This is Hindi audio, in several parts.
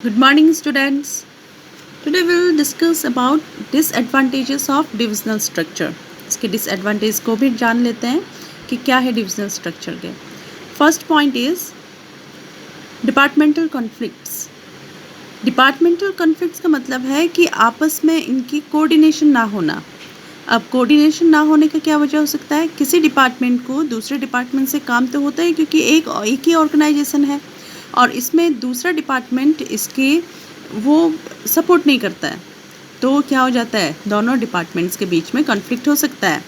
Good morning, students. Today we will discuss about disadvantages of divisional structure. इसके disadvantage को भी जान लेते हैं कि क्या है divisional structure के. First point is departmental conflicts. Departmental conflicts का मतलब है कि आपस में इनकी coordination ना होना. अब coordination ना होने का क्या वजह हो सकता है? किसी डिपार्टमेंट को दूसरे डिपार्टमेंट से काम तो होता है क्योंकि एक ही ऑर्गेनाइजेशन है और इसमें दूसरा डिपार्टमेंट इसके वो सपोर्ट नहीं करता है, तो क्या हो जाता है, दोनों डिपार्टमेंट्स के बीच में कॉन्फ्लिक्ट हो सकता है.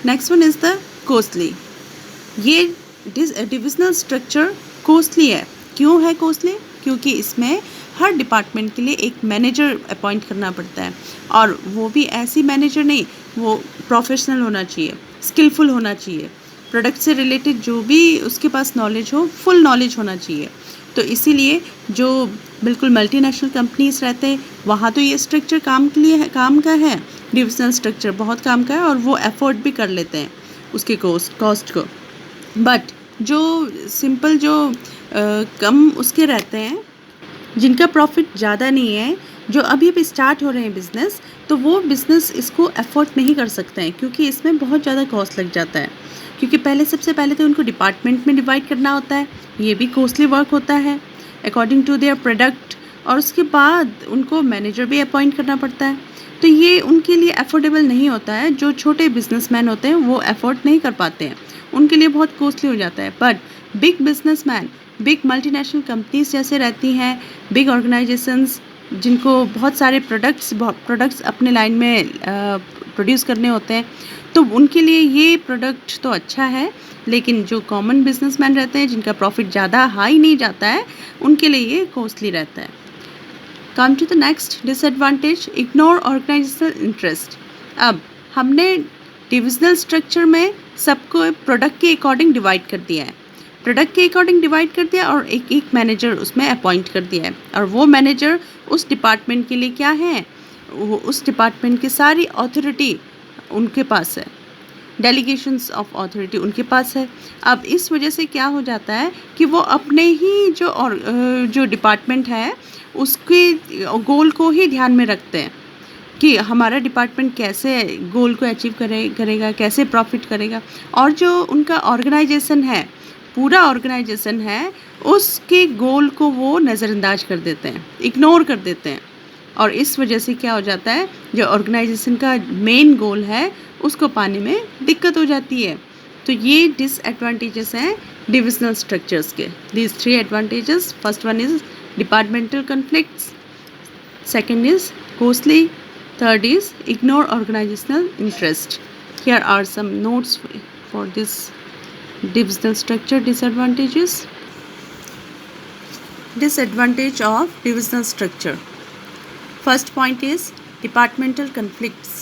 Next one is the costly. ये डिविजनल स्ट्रक्चर कॉस्टली है. क्यों है कॉस्टली? क्योंकि इसमें हर डिपार्टमेंट के लिए एक मैनेजर अपॉइंट करना पड़ता है और वो भी ऐसी मैनेजर नहीं, वो प्रोफेशनल होना चाहिए, स्किलफुल होना चाहिए, प्रोडक्ट से रिलेटेड जो भी उसके पास नॉलेज हो, फुल नॉलेज होना चाहिए. तो इसीलिए जो बिल्कुल मल्टीनेशनल कंपनीज रहते हैं वहाँ तो ये स्ट्रक्चर काम के लिए काम का है, डिविजनल स्ट्रक्चर बहुत काम का है और वो एफोर्ड भी कर लेते हैं उसके कॉस्ट को. बट जो सिंपल जो कम उसके रहते हैं, जिनका प्रॉफिट ज़्यादा नहीं है, जो अभी अभी स्टार्ट हो रहे हैं बिज़नेस, तो वो बिज़नेस इसको अफोर्ड नहीं कर सकते हैं क्योंकि इसमें बहुत ज़्यादा कॉस्ट लग जाता है. क्योंकि सबसे पहले तो उनको डिपार्टमेंट में डिवाइड करना होता है, ये भी कॉस्टली वर्क होता है अकॉर्डिंग टू देयर प्रोडक्ट, और उसके बाद उनको मैनेजर भी अपॉइंट करना पड़ता है. तो ये उनके लिए अफोर्डेबल नहीं होता है. जो छोटे बिजनेसमैन होते हैं वो अफोर्ड नहीं कर पाते हैं, उनके लिए बहुत कॉस्टली हो जाता है. But big businessman, big multinational companies जैसे रहती हैं, बिग ऑर्गेनाइजेशंस जिनको बहुत सारे प्रोडक्ट्स अपने लाइन में प्रोड्यूस करने होते हैं, तो उनके लिए ये प्रोडक्ट तो अच्छा है. लेकिन जो कॉमन बिजनेसमैन रहते हैं जिनका प्रॉफिट ज़्यादा हाई नहीं जाता है, उनके लिए ये कॉस्टली रहता है. Come to the next disadvantage, ignore organisational interest. अब हमने डिविजनल स्ट्रक्चर में सबको प्रोडक्ट के अकॉर्डिंग डिवाइड कर दिया है, और एक मैनेजर उसमें अपॉइंट कर दिया है, और वो मैनेजर उस डिपार्टमेंट के लिए क्या है, वो उस डिपार्टमेंट की सारी अथॉरिटी उनके पास है, डेलीगेशंस ऑफ अथॉरिटी उनके पास है. अब इस वजह से क्या हो जाता है कि वो अपने ही जो डिपार्टमेंट है उसके गोल को ही ध्यान में रखते हैं कि हमारा डिपार्टमेंट कैसे गोल को अचीव करेगा, कैसे प्रॉफिट करेगा. और जो उनका ऑर्गेनाइजेशन है, पूरा ऑर्गेनाइजेशन है, उसके गोल को वो नज़रअंदाज कर देते हैं, इग्नोर कर देते हैं. और इस वजह से क्या हो जाता है, जो ऑर्गेनाइजेशन का मेन गोल है उसको पाने में दिक्कत हो जाती है. तो ये डिसएडवांटेजेस हैं डिविजनल स्ट्रक्चर्स के. These 3 advantages. First one is departmental conflicts, second is costly, third is ignore organizational interest. Here are some notes for this divisional structure disadvantages. Disadvantage of divisional structure. First point is departmental conflicts.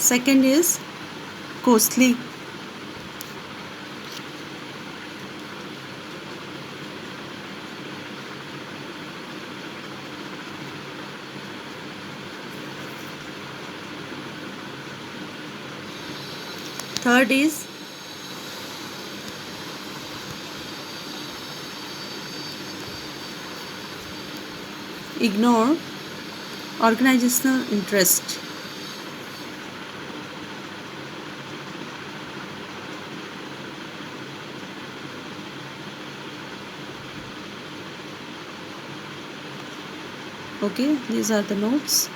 Second is costly. Third is ignore organizational interest. Okay, these are the notes.